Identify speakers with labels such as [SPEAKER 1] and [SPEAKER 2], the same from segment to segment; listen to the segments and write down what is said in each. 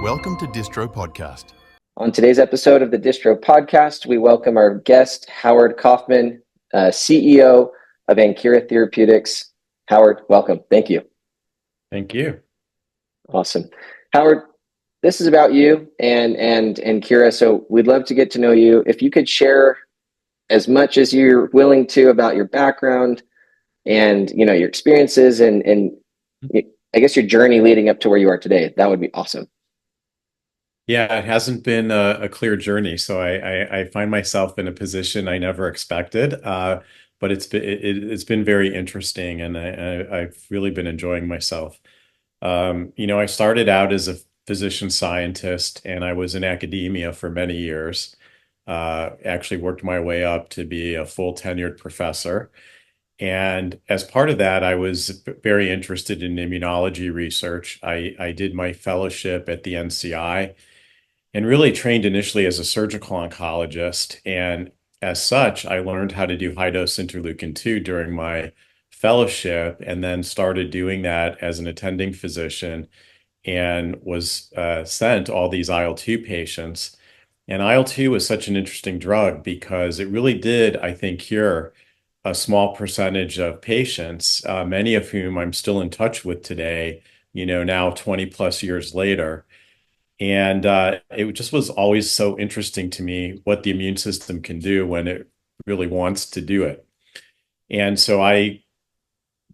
[SPEAKER 1] Welcome to Distro Podcast.
[SPEAKER 2] On today's episode of the Distro Podcast, we welcome our guest, Howard Kaufman, CEO of Ankira Therapeutics. Howard, welcome. Thank you.
[SPEAKER 3] Thank you.
[SPEAKER 2] Awesome. Howard, this is about you and Ankira, so we'd love to get to know you. If you could share as much as you're willing to about your background and your experiences and I guess your journey leading up to where you are today, that would be awesome.
[SPEAKER 3] Yeah, it hasn't been a clear journey, so I find myself in a position I never expected, but it's been very interesting, and I've really been enjoying myself. I started out as a physician scientist, and I was in academia for many years. Actually worked my way up to be a full tenured professor. And as part of that, I was very interested in immunology research. I did my fellowship at the NCI and really trained initially as a surgical oncologist. And as such, I learned how to do high dose interleukin 2 during my fellowship, and then started doing that as an attending physician and was sent all these IL-2 patients. And IL-2 was such an interesting drug because it really did, I think, cure a small percentage of patients, many of whom I'm still in touch with today, now 20 plus years later. And it just was always so interesting to me what the immune system can do when it really wants to do it. And so I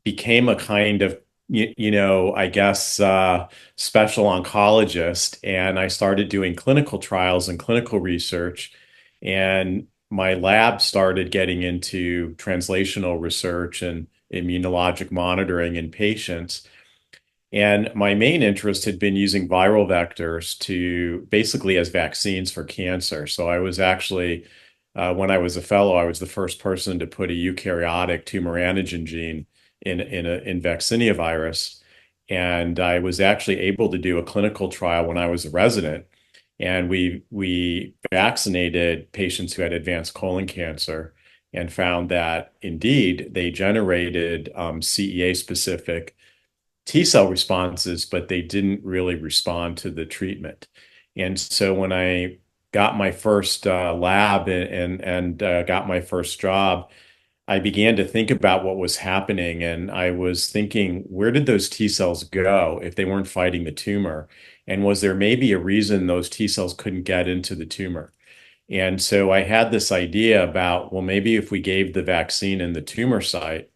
[SPEAKER 3] became a kind of, I guess, special oncologist, and I started doing clinical trials and clinical research. And my lab started getting into translational research and immunologic monitoring in patients. And my main interest had been using viral vectors to basically as vaccines for cancer. So I was actually, when I was a fellow, I was the first person to put a eukaryotic tumor antigen gene in vaccinia virus. And I was actually able to do a clinical trial when I was a resident. And we vaccinated patients who had advanced colon cancer and found that indeed they generated CEA specific T cell responses, but they didn't really respond to the treatment. And so when I got my first lab and got my first job, I began to think about what was happening. And I was thinking, where did those T cells go if they weren't fighting the tumor? And was there maybe a reason those T cells couldn't get into the tumor? And so I had this idea about, well, maybe if we gave the vaccine in the tumor site,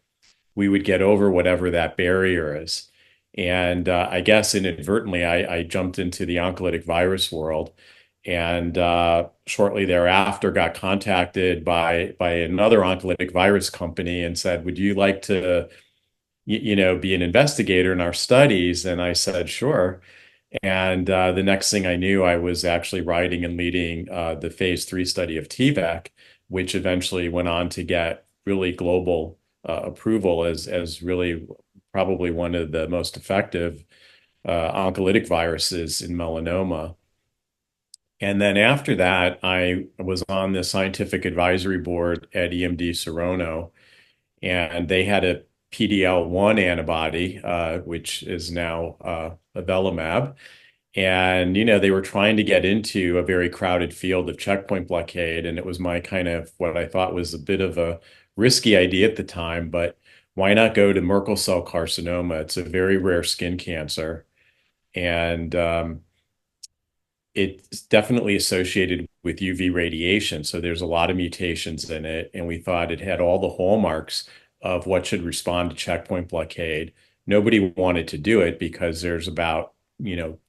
[SPEAKER 3] we would get over whatever that barrier is. And I guess inadvertently, I jumped into the oncolytic virus world, and shortly thereafter got contacted by another oncolytic virus company and said, "Would you like to, be an investigator in our studies?" And I said, "Sure." And the next thing I knew, I was actually writing and leading the phase 3 study of TVEC, which eventually went on to get really global approval as really probably one of the most effective oncolytic viruses in melanoma. And then after that, I was on the scientific advisory board at EMD Serono, and they had a PD-L1 antibody, which is now avelumab. And, they were trying to get into a very crowded field of checkpoint blockade. And it was my kind of what I thought was a bit of a risky idea at the time, but why not go to Merkel cell carcinoma? It's a very rare skin cancer. And it's definitely associated with UV radiation. So there's a lot of mutations in it. And we thought it had all the hallmarks of what should respond to checkpoint blockade. Nobody wanted to do it because there's about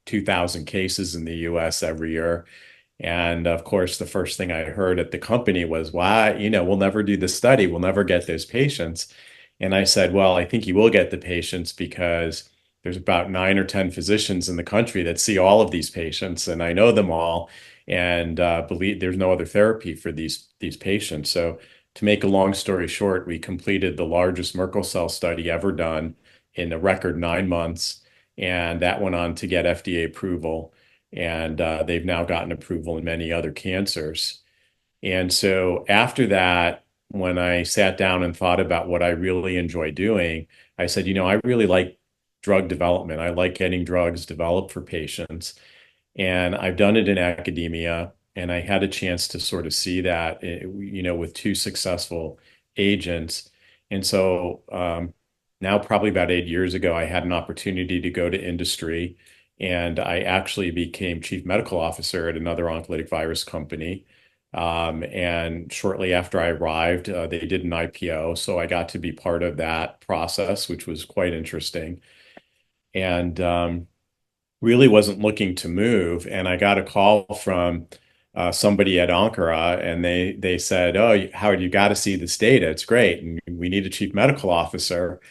[SPEAKER 3] 2,000 cases in the US every year. And of course, the first thing I heard at the company was, why, we'll never do the study. We'll never get those patients. And I said, well, I think you will get the patients because there's about 9 or 10 physicians in the country that see all of these patients, and I know them all, and believe there's no other therapy for these patients. So to make a long story short, we completed the largest Merkel cell study ever done in a record 9 months, and that went on to get FDA approval, and they've now gotten approval in many other cancers. And so after that, when I sat down and thought about what I really enjoy doing, I said, I really like drug development. I like getting drugs developed for patients. And I've done it in academia, and I had a chance to sort of see that, with two successful agents. And so now, probably about 8 years ago, I had an opportunity to go to industry, and I actually became chief medical officer at another oncolytic virus company. And shortly after I arrived, they did an IPO, so I got to be part of that process, which was quite interesting. And really wasn't looking to move, and I got a call from somebody at Ankara, and they said, "Oh, Howard, you got to see this data. It's great, and we need a chief medical officer."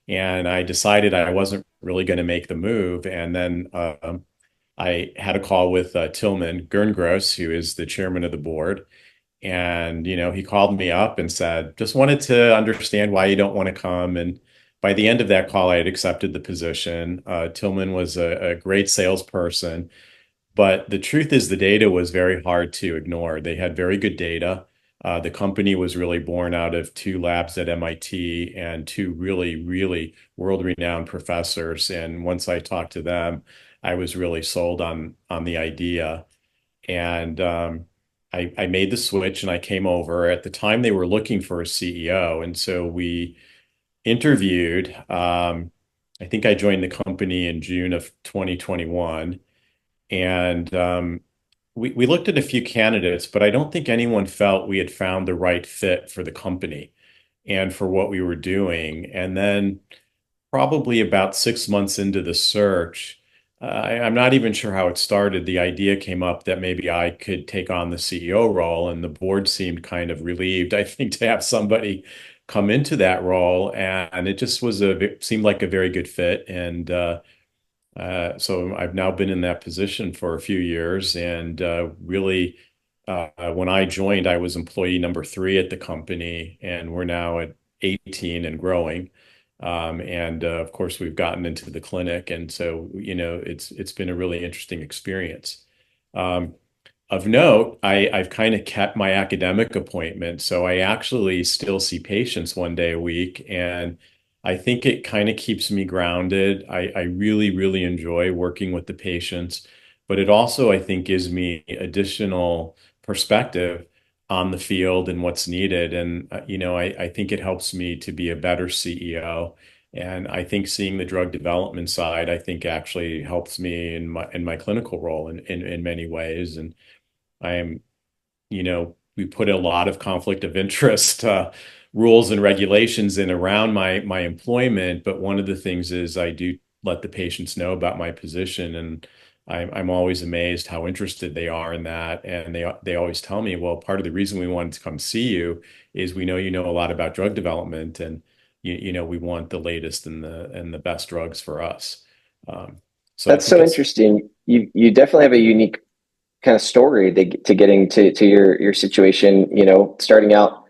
[SPEAKER 3] And I decided I wasn't really going to make the move, and then I had a call with Tillman Gerngross, who is the chairman of the board, and, he called me up and said, just wanted to understand why you don't want to come. And by the end of that call, I had accepted the position. Tillman was a great salesperson, but the truth is the data was very hard to ignore. They had very good data. The company was really born out of two labs at MIT and two really, really world-renowned professors. And once I talked to them, I was really sold on the idea. And I made the switch and I came over. At the time, they were looking for a CEO. And so we interviewed. I think I joined the company in June of 2021. And we looked at a few candidates, but I don't think anyone felt we had found the right fit for the company and for what we were doing. And then probably about 6 months into the search, I'm not even sure how it started. The idea came up that maybe I could take on the CEO role, and the board seemed kind of relieved, I think, to have somebody come into that role. And it just seemed like a very good fit. And so I've now been in that position for a few years, and really, when I joined, I was employee number 3 at the company, and we're now at 18 and growing. And of course, we've gotten into the clinic, and so it's been a really interesting experience. Um, of note, I've kind of kept my academic appointment, so I actually still see patients 1 day a week, and I think it kind of keeps me grounded. I really, really enjoy working with the patients, but it also, I think, gives me additional perspective on the field and what's needed. And, I think it helps me to be a better CEO. And I think seeing the drug development side, I think actually helps me in my clinical role in many ways. And I am, we put a lot of conflict of interest rules and regulations in around my employment, but one of the things is I do let the patients know about my position, and I'm always amazed how interested they are in that, and they always tell me, well, part of the reason we wanted to come see you is we know you know a lot about drug development, and we want the latest and the best drugs for us. So I
[SPEAKER 2] That's
[SPEAKER 3] think
[SPEAKER 2] so
[SPEAKER 3] it's
[SPEAKER 2] interesting. You definitely have a unique kind of story to getting to your situation. Starting out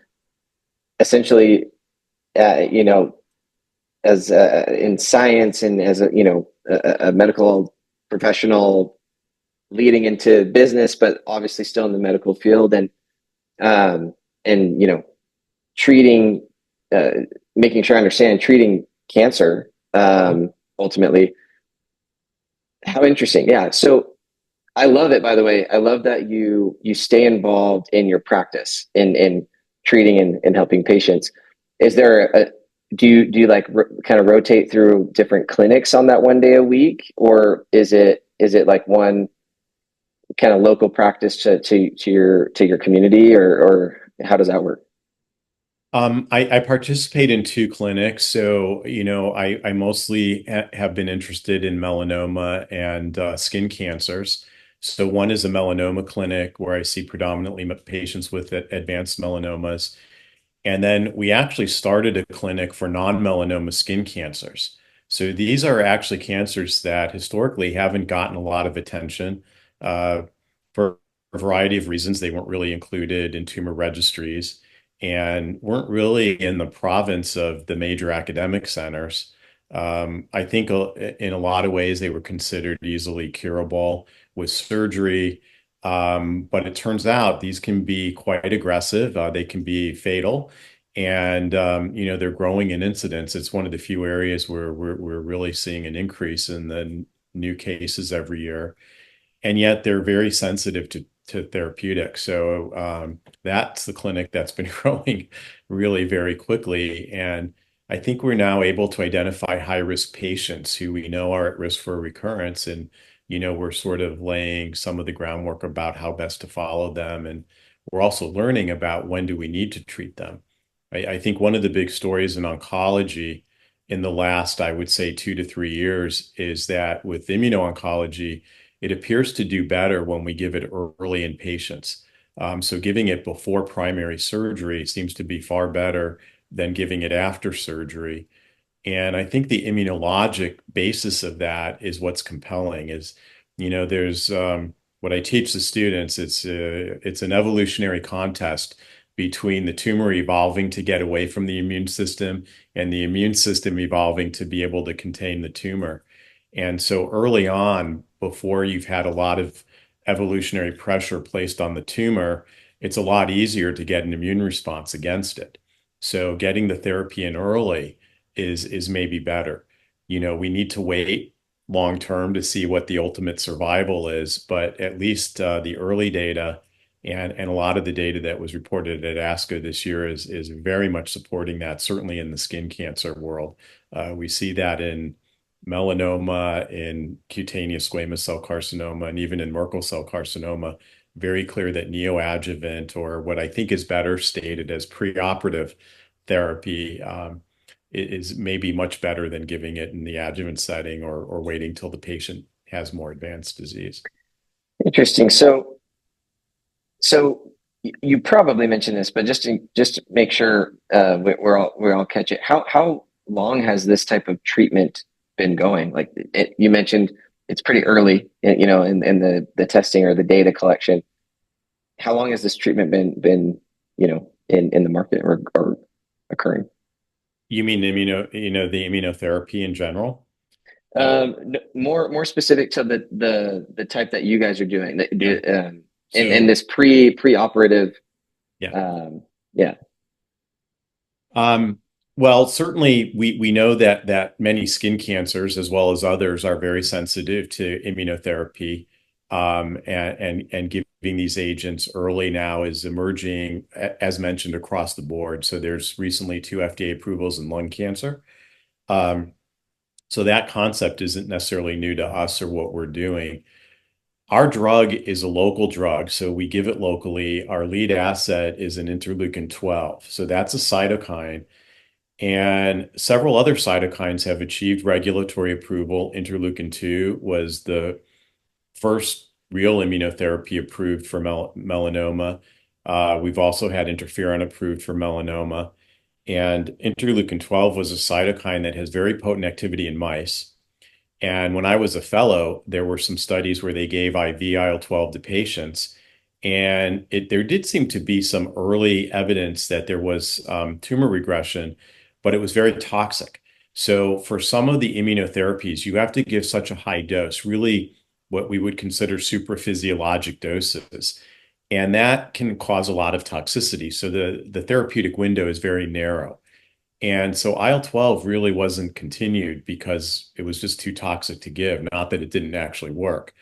[SPEAKER 2] essentially, you know, as in science and as a medical professional leading into business, but obviously still in the medical field, um, and treating, uh, making sure I understand treating cancer, ultimately. How interesting. Yeah. So I love it, by the way. I love that you stay involved in your practice in treating and helping patients. Is there a do you like kind of rotate through different clinics on that 1 day a week, or is it like one kind of local practice to your community, or how does that work?
[SPEAKER 3] I participate in two clinics. So, I mostly have been interested in melanoma and skin cancers. So, one is a melanoma clinic where I see predominantly patients with advanced melanomas. And then we actually started a clinic for non-melanoma skin cancers. So, these are actually cancers that historically haven't gotten a lot of attention uh, for a variety of reasons. They weren't really included in tumor registries and weren't really in the province of the major academic centers. I think in a lot of ways they were considered easily curable with surgery. But it turns out these can be quite aggressive. They can be fatal. And, they're growing in incidence. It's one of the few areas where we're really seeing an increase in the new cases every year. and yet they're very sensitive to therapeutics. So that's the clinic that's been growing really very quickly. And I think we're now able to identify high risk patients who we know are at risk for recurrence. And, we're sort of laying some of the groundwork about how best to follow them. And we're also learning about when do we need to treat them. I think one of the big stories in oncology in the last, I would say, 2 to 3 years is that with immuno-oncology, it appears to do better when we give it early in patients. So giving it before primary surgery seems to be far better than giving it after surgery. And I think the immunologic basis of that is what's compelling is, there's what I teach the students, it's an evolutionary contest between the tumor evolving to get away from the immune system and the immune system evolving to be able to contain the tumor. And so early on, before you've had a lot of evolutionary pressure placed on the tumor, it's a lot easier to get an immune response against it. So getting the therapy in early is maybe better. We need to wait long term to see what the ultimate survival is, but at least the early data and a lot of the data that was reported at ASCO this year is very much supporting that, certainly in the skin cancer world. We see that in melanoma, in cutaneous squamous cell carcinoma, and even in Merkel cell carcinoma, very clear that neoadjuvant, or what I think is better stated as preoperative therapy, is maybe much better than giving it in the adjuvant setting or waiting till the patient has more advanced disease.
[SPEAKER 2] Interesting. So you probably mentioned this, but just to make sure we're all catch it. How long has this type of treatment been going? Like you mentioned, it's pretty early, in the testing or the data collection. How long has this treatment been in the market or occurring?
[SPEAKER 3] You mean the immunotherapy in general?
[SPEAKER 2] More specific to the type that you guys are doing.
[SPEAKER 3] Yeah.
[SPEAKER 2] In
[SPEAKER 3] So
[SPEAKER 2] this preoperative.
[SPEAKER 3] yeah.
[SPEAKER 2] Yeah.
[SPEAKER 3] Um, well, certainly we know that many skin cancers, as well as others, are very sensitive to immunotherapy. And giving these agents early now is emerging, as mentioned, across the board. So there's recently 2 FDA approvals in lung cancer. Um, so that concept isn't necessarily new to us or what we're doing. Our drug is a local drug, so we give it locally. Our lead asset is an interleukin 12. So that's a cytokine. And several other cytokines have achieved regulatory approval. Interleukin 2 was the first real immunotherapy approved for melanoma. We've also had interferon approved for melanoma. And interleukin 12 was a cytokine that has very potent activity in mice. And when I was a fellow, there were some studies where they gave IV IL-12 to patients. And there did seem to be some early evidence that there was tumor regression, but it was very toxic. So for some of the immunotherapies, you have to give such a high dose, really what we would consider supraphysiologic doses. And that can cause a lot of toxicity. So the therapeutic window is very narrow. And so IL-12 really wasn't continued because it was just too toxic to give, not that it didn't actually work.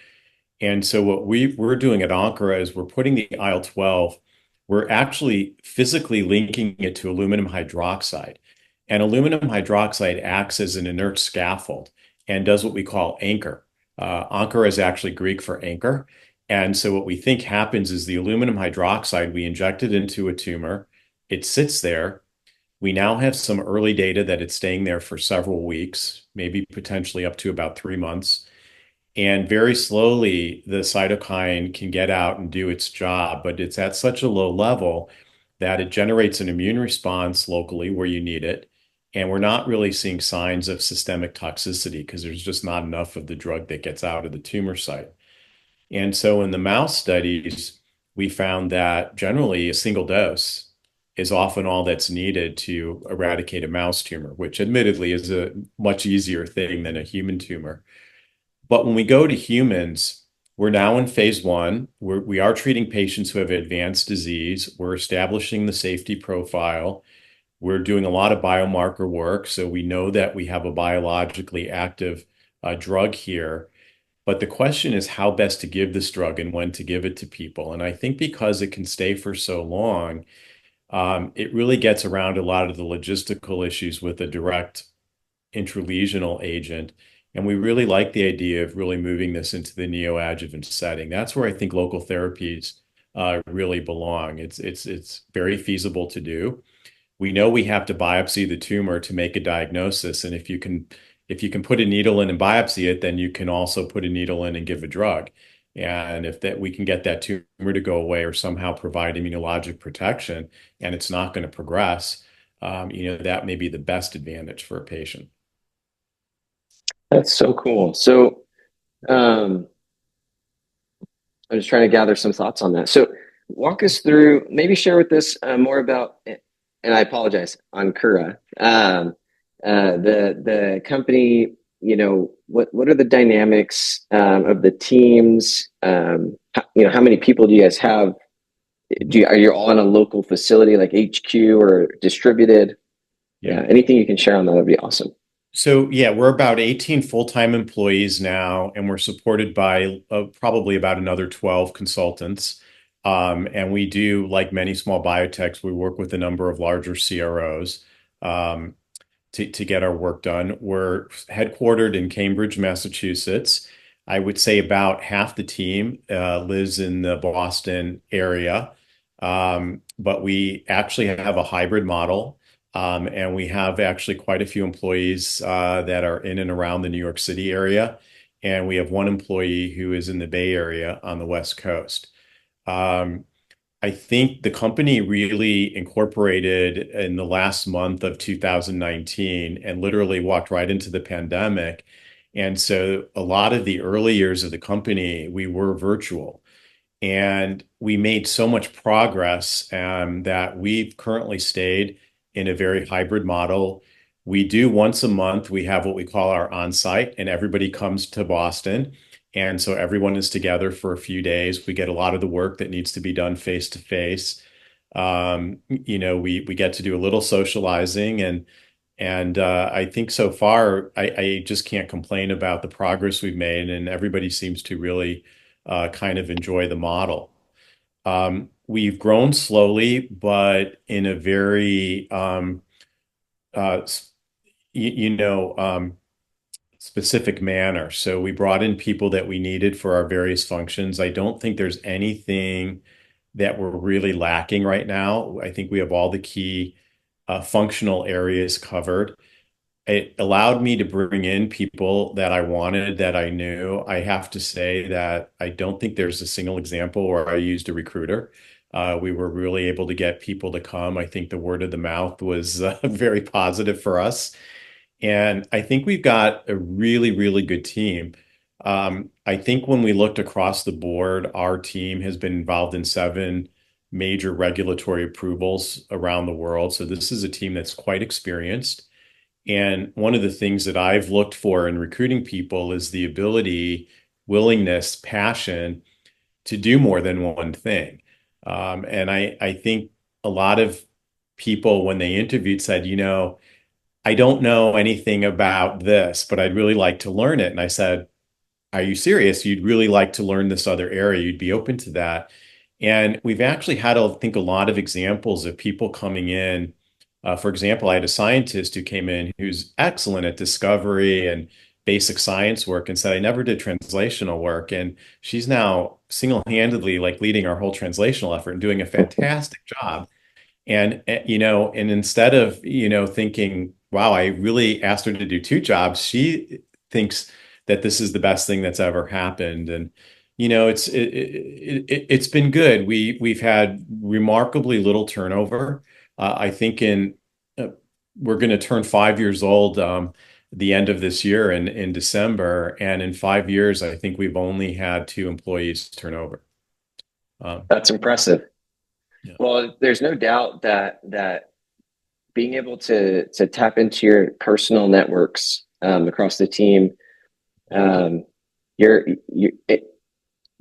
[SPEAKER 3] And so what we're doing at Ankara is we're putting the IL-12, we're actually physically linking it to aluminum hydroxide. And aluminum hydroxide acts as an inert scaffold and does what we call anchor. Ankara is actually Greek for anchor. And so what we think happens is the aluminum hydroxide, we inject it into a tumor, it sits there. We now have some early data that it's staying there for several weeks, maybe potentially up to about 3 months. And very slowly, the cytokine can get out and do its job, but it's at such a low level that it generates an immune response locally where you need it. And we're not really seeing signs of systemic toxicity because there's just not enough of the drug that gets out of the tumor site. And so in the mouse studies, we found that generally a single dose is often all that's needed to eradicate a mouse tumor, which admittedly is a much easier thing than a human tumor. But when we go to humans, we're now in phase 1. We are treating patients who have advanced disease. We're establishing the safety profile. We're doing a lot of biomarker work, so we know that we have a biologically active drug here. But the question is how best to give this drug and when to give it to people. And I think because it can stay for so long, it really gets around a lot of the logistical issues with a direct intralesional agent. And we really like the idea of really moving this into the neoadjuvant setting. That's where I think local therapies really belong. It's very feasible to do. We know we have to biopsy the tumor to make a diagnosis, and if you can put a needle in and biopsy it, then you can also put a needle in and give a drug. And if that we can get that tumor to go away or somehow provide immunologic protection, and it's not going to progress, that may be the best advantage for a patient.
[SPEAKER 2] That's so cool. So um, I'm just trying to gather some thoughts on that. So walk us through, maybe share with us more about, and I apologize, on Kura, the company. What are the dynamics of the teams? How many people do you guys have? Are you all in a local facility like HQ or distributed?
[SPEAKER 3] Yeah.
[SPEAKER 2] Anything you can share on that would be awesome.
[SPEAKER 3] So yeah, we're about 18 full-time employees now, and we're supported by probably about another 12 consultants. And we do, like many small biotechs, we work with a number of larger CROs um, to get our work done. We're headquartered in Cambridge, Massachusetts. I would say about half the team lives in the Boston area, but we actually have a hybrid model. And we have actually quite a few employees that are in and around the New York City area. And we have one employee who is in the Bay Area on the West Coast. Um, I think the company really incorporated in the last month of 2019 and literally walked right into the pandemic. And so a lot of the early years of the company, we were virtual. And we made so much progress that we've currently stayed in a very hybrid model. We do once a month, we have what we call our on-site, and everybody comes to Boston. And so everyone is together for a few days. We get a lot of the work that needs to be done face to face. We get to do a little socializing and I think so far I just can't complain about the progress we've made, and everybody seems to really kind of enjoy the model. We've grown slowly, but in a very uh, s- you, you know specific manner. So we brought in people that we needed for our various functions. I don't think there's anything that we're really lacking right now. I think we have all the key functional areas covered. It allowed me to bring in people that I wanted, that I knew. I have to say that I don't think there's a single example where I used a recruiter. We were really able to get people to come. I think the word of the mouth was very positive for us. And I think we've got a really, really good team. I think when we looked across the board, our team has been involved in 7 major regulatory approvals around the world. So this is a team that's quite experienced. And one of the things that I've looked for in recruiting people is the ability, willingness, passion to do more than one thing. And I think a lot of people, when they interviewed, said, I don't know anything about this, but I'd really like to learn it. And I said, are you serious? You'd really like to learn this other area. You'd be open to that. And we've actually had, I think, a lot of examples of people coming in. For example, I had a scientist who came in who's excellent at discovery and basic science work and said, I never did translational work. And she's now single-handedly like leading our whole translational effort and doing a fantastic job. And instead of, thinking, wow, I really asked her to do 2 jobs, she thinks that this is the best thing that's ever happened. And, it's been good. We've had remarkably little turnover. I think we're going to turn 5 years old, the end of this year in December. And in 5 years, I think we've only had 2 employees turnover.
[SPEAKER 2] That's impressive.
[SPEAKER 3] Yeah.
[SPEAKER 2] Well, there's no doubt that being able to tap into your personal networks across the team, um,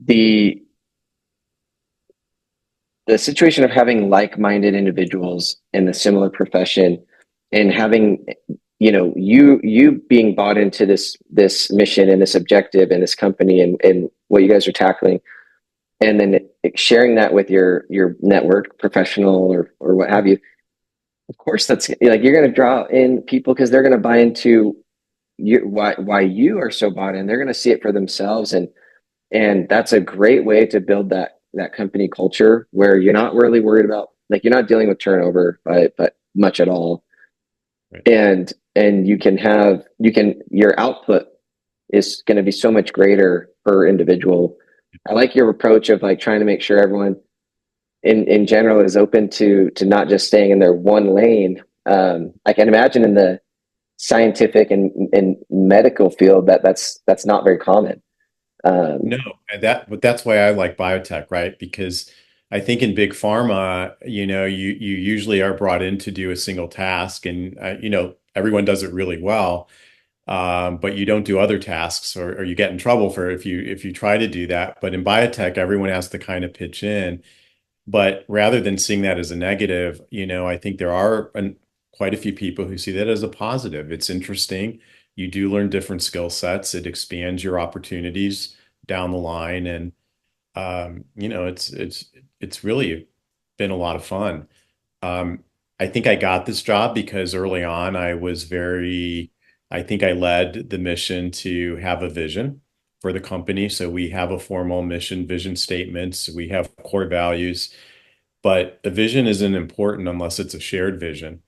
[SPEAKER 2] the the situation of having like-minded individuals in a similar profession and having you being bought into this mission and this objective and this company and what you guys are tackling, and then sharing that with your network, professional or what have you. Of course, that's like you're going to draw in people because they're going to buy into why you are so bought in. They're going to see it for themselves, and that's a great way to build that company culture where you're not really worried about, like, you're not dealing with turnover but much at all.
[SPEAKER 3] Right.
[SPEAKER 2] And your output is going to be so much greater per individual. I like your approach of like trying to make sure everyone in general is open to not just staying in their one lane. I can imagine in the scientific and medical field that's not very common.
[SPEAKER 3] No, and but that's why I like biotech, right? Because I think in big pharma, you usually are brought in to do a single task, and everyone does it really well, but you don't do other tasks, or you get in trouble for if you try to do that. But in biotech, everyone has to kind of pitch in. But rather than seeing that as a negative, I think there are quite a few people who see that as a positive. It's interesting. You do learn different skill sets. It expands your opportunities down the line, and it's really been a lot of fun. Um, I think I got this job because early on I think I led the mission to have a vision for the company. So we have a formal mission, vision statements, we have core values, but a vision isn't important unless it's a shared vision.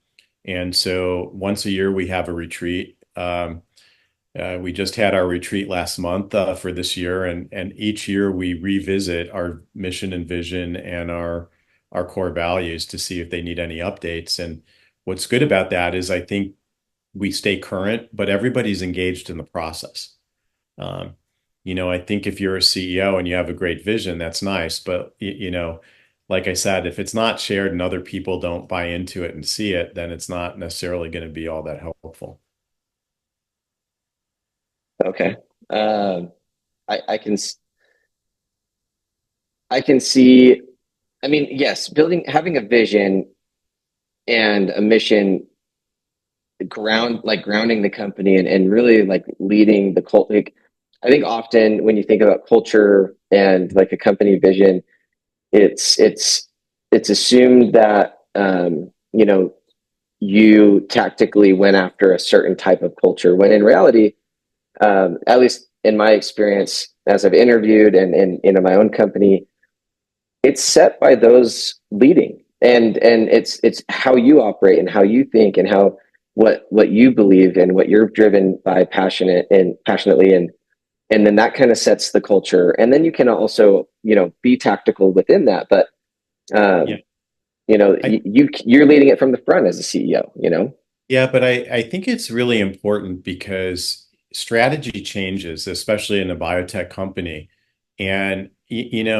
[SPEAKER 3] And so once a year we have a retreat. We just had our retreat last month for this year, and each year we revisit our mission and vision and our core values to see if they need any updates. And what's good about that is I think we stay current, but everybody's engaged in the process. Um, I think if you're a CEO and you have a great vision, that's nice, but like I said, if it's not shared and other people don't buy into it and see it, then it's not necessarily going to be all that helpful.
[SPEAKER 2] Okay. Um, I can I can see. I mean, yes, having a vision and a mission, grounding the company and really like leading the cult. Like, I think often when you think about culture and like a company vision, it's assumed that you tactically went after a certain type of culture, when in reality, at least in my experience, as I've interviewed and in my own company, it's set by those leading, and it's how you operate and how you think and how what you believe and what you're driven by passionately, and then that kind of sets the culture, and then you can also be tactical within that, but
[SPEAKER 3] Yeah.
[SPEAKER 2] um,
[SPEAKER 3] I
[SPEAKER 2] you're leading it from the front as a CEO.
[SPEAKER 3] Yeah, but I think it's really important because strategy changes, especially in a biotech company. And,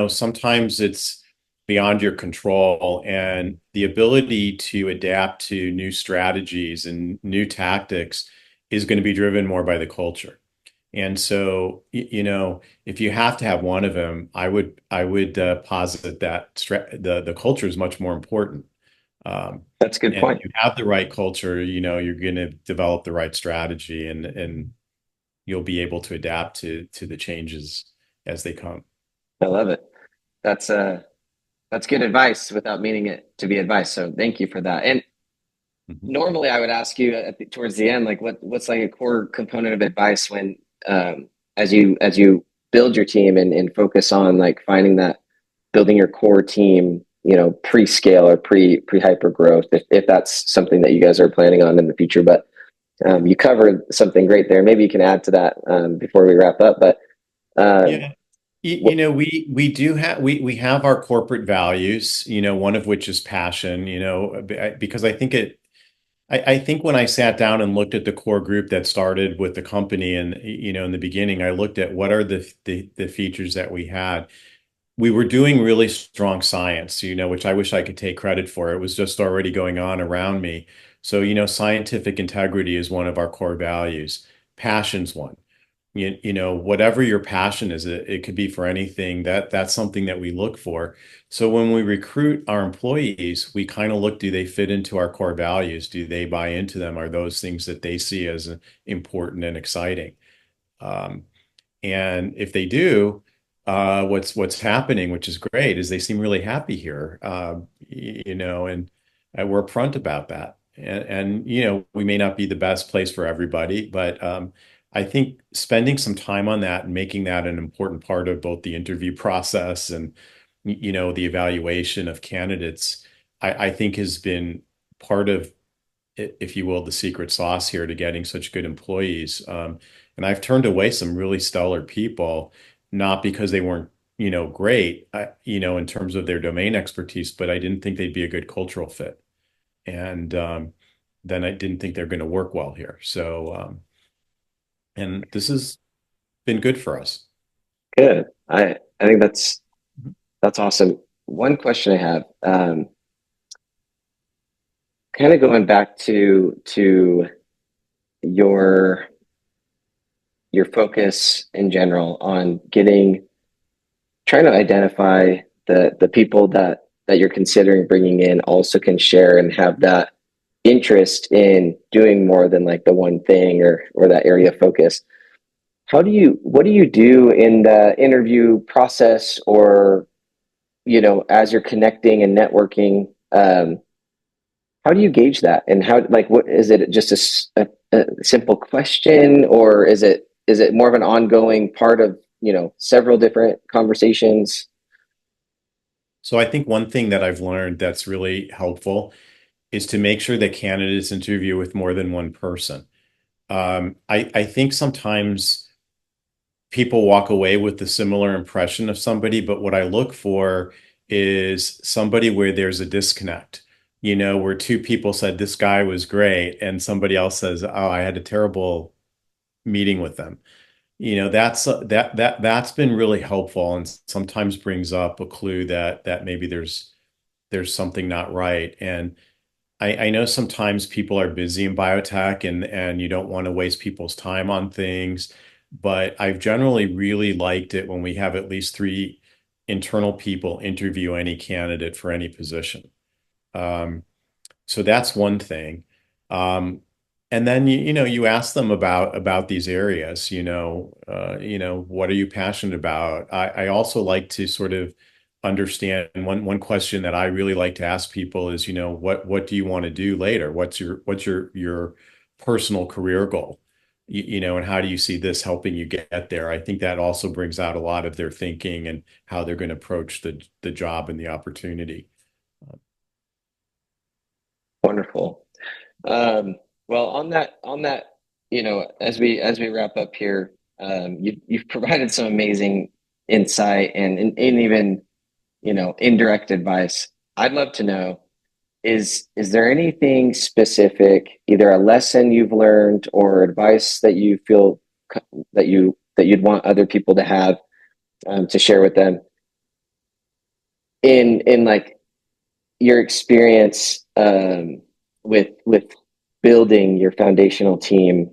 [SPEAKER 3] sometimes it's beyond your control, and the ability to adapt to new strategies and new tactics is going to be driven more by the culture. And so, if you have to have one of them, I would posit that the culture is much more important.
[SPEAKER 2] That's a good
[SPEAKER 3] And
[SPEAKER 2] point.
[SPEAKER 3] if you have the right culture, you're going to develop the right strategy, and you'll be able to adapt to the changes as they come.
[SPEAKER 2] I love it. That's good advice without meaning it to be advice, so thank you for that. And
[SPEAKER 3] Mhm.
[SPEAKER 2] normally I would ask you towards the end, like what's like a core component of advice when as you build your team and focus on like finding that, building your core team, pre-scale or pre hyper growth, if that's something that you guys are planning on in the future. But you covered something great there. Maybe you can add to that before we wrap up. But um,
[SPEAKER 3] Yeah.
[SPEAKER 2] what,
[SPEAKER 3] We do have we have our corporate values, one of which is passion, because I think when I sat down and looked at the core group that started with the company, and in the beginning, I looked at what are the features that we had. We were doing really strong science, which I wish I could take credit for. It was just already going on around me. So, scientific integrity is one of our core values. Passion's one. whatever your passion is, it could be for anything. That's something that we look for. So when we recruit our employees, we kind of look, do they fit into our core values? Do they buy into them? Are those things that they see as important and exciting? Um, and if they do, what's happening, which is great, is they seem really happy here. And we're upfront about that. And we may not be the best place for everybody, but I think spending some time on that and making that an important part of both the interview process and the evaluation of candidates, I think has been part of, if you will, the secret sauce here to getting such good employees. And I've turned away some really stellar people, not because they weren't, great, in terms of their domain expertise, but I didn't think they'd be a good cultural fit. And then I didn't think they're going to work well here. And this has been good for us.
[SPEAKER 2] Good. I think that's awesome. One question I have, kind of going back to your your focus in general on trying to identify the people that you're considering bringing in also can share and have that interest in doing more than like the one thing or that area of focus. What do you do in the interview process, or as you're connecting and networking, how do you gauge that, and how, like, what is it, just a simple question, or is it more of an ongoing part of several different conversations?
[SPEAKER 3] So I think one thing that I've learned that's really helpful is to make sure that candidates interview with more than one person. I think sometimes people walk away with a similar impression of somebody, but what I look for is somebody where there's a disconnect, where two people said this guy was great, and somebody else says, "Oh, I had a terrible meeting with them." That's been really helpful, and sometimes brings up a clue that maybe there's something not right. And I know sometimes people are busy in biotech, and you don't want to waste people's time on things, but I've generally really liked it when we have at least three internal people interview any candidate for any position. Um, so that's one thing. Um, and then you ask them about these areas, what are you passionate about? I also like to sort of understand, one question that I really like to ask people is, what do you want to do later? What's your personal career goal? And how do you see this helping you get there? I think that also brings out a lot of their thinking and how they're going to approach the job and the opportunity.
[SPEAKER 2] Wonderful. Well, on that, as we wrap up here, you've provided some amazing insight and even indirect advice. I'd love to know, is there anything specific, either a lesson you've learned or advice that you feel that you'd want other people to have, to share with them in like your experience, with building your foundational team,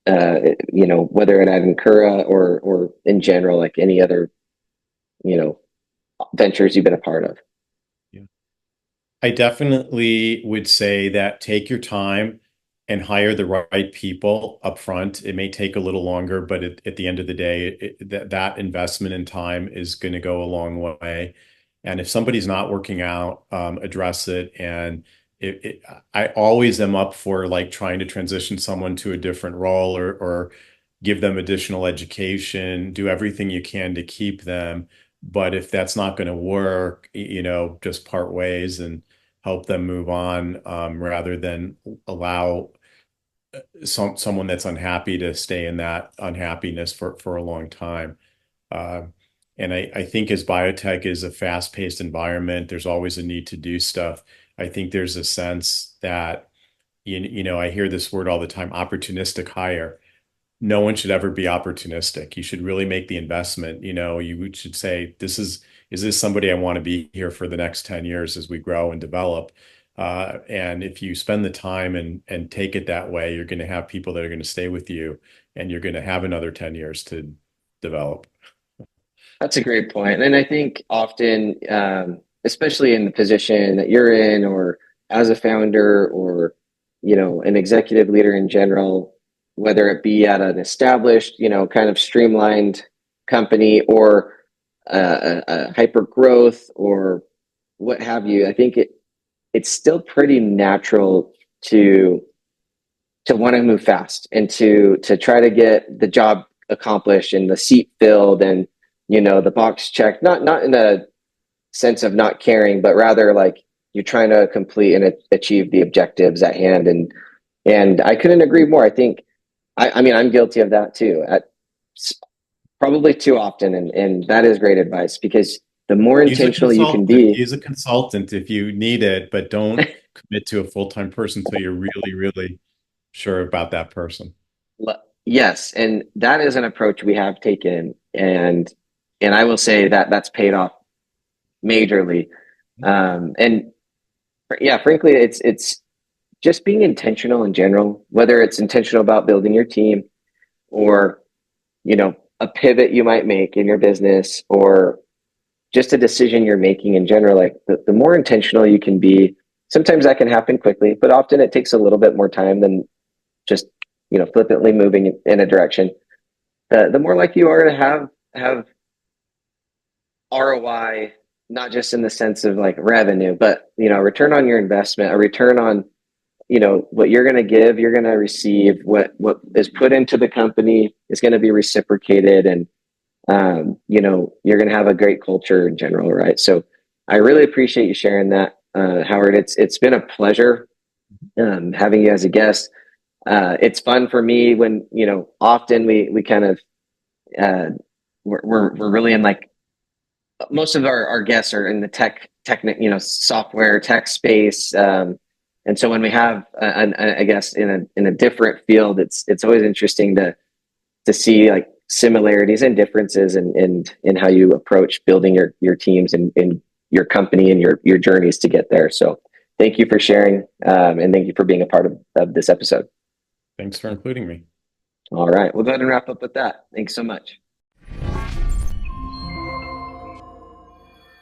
[SPEAKER 2] whether at Avincura or in general, like any other you know ventures you've been a part of.
[SPEAKER 3] I definitely would say that take your time and hire the right people up front. It may take a little longer, but at the end of the day, that investment in time is going to go a long way. And if somebody's not working out, address it. And I always am up for like trying to transition someone to a different role, or give them additional education, do everything you can to keep them. But if that's not going to work, just part ways and help them move on, rather than allow someone that's unhappy to stay in that unhappiness for a long time. Uh, and I think as biotech is a fast-paced environment, there's always a need to do stuff. I think there's a sense that, I hear this word all the time, opportunistic hire. No one should ever be opportunistic. You should really make the investment. You should say, is this somebody I want to be here for the next 10 years as we grow and develop? And if you spend the time and take it that way, you're going to have people that are going to stay with you. and you're going to have another 10 years to develop.
[SPEAKER 2] That's a great point. And I think often, especially in the position that you're in, or as a founder, or an executive leader in general, whether it be at an established, kind of streamlined company, or a hyper growth, or what have you, I think it's still pretty natural to want to move fast and to try to get the job accomplished and the seat filled, and the box checked, not in a sense of not caring, but rather like you're trying to complete and achieve the objectives at hand. And I couldn't agree more. I think I mean, I'm guilty of that too, at probably too often, and that is great advice, because the more intentional you can be.
[SPEAKER 3] Use a consultant if you need it, but don't commit to a full-time person until you're really, really sure about that person.
[SPEAKER 2] Yes, and that is an approach we have taken, and I will say that that's paid off majorly. And yeah, frankly, it's just being intentional in general, whether it's intentional about building your team, or a pivot you might make in your business, or just a decision you're making in general. Like the more intentional you can be, sometimes that can happen quickly, but often it takes a little bit more time than just flippantly moving in a direction. The more likely you are to have ROI, not just in the sense of like revenue, but return on your investment, a return on what you're going to give, you're going to receive. What is put into the company is going to be reciprocated, and you're going to have a great culture in general, right? So I really appreciate you sharing that, Howard. It's been a pleasure having you as a guest. It's fun for me when often we kind of we're really in, like, most of our guests are in the software tech space, and so when we have I guess in a different field, it's always interesting to see like similarities and differences in how you approach building your teams and your company and your journeys to get there. So thank you for sharing, and thank you for being a part of this episode.
[SPEAKER 3] Thanks for including me.
[SPEAKER 2] All right, we'll go ahead and wrap up with that. Thanks so much.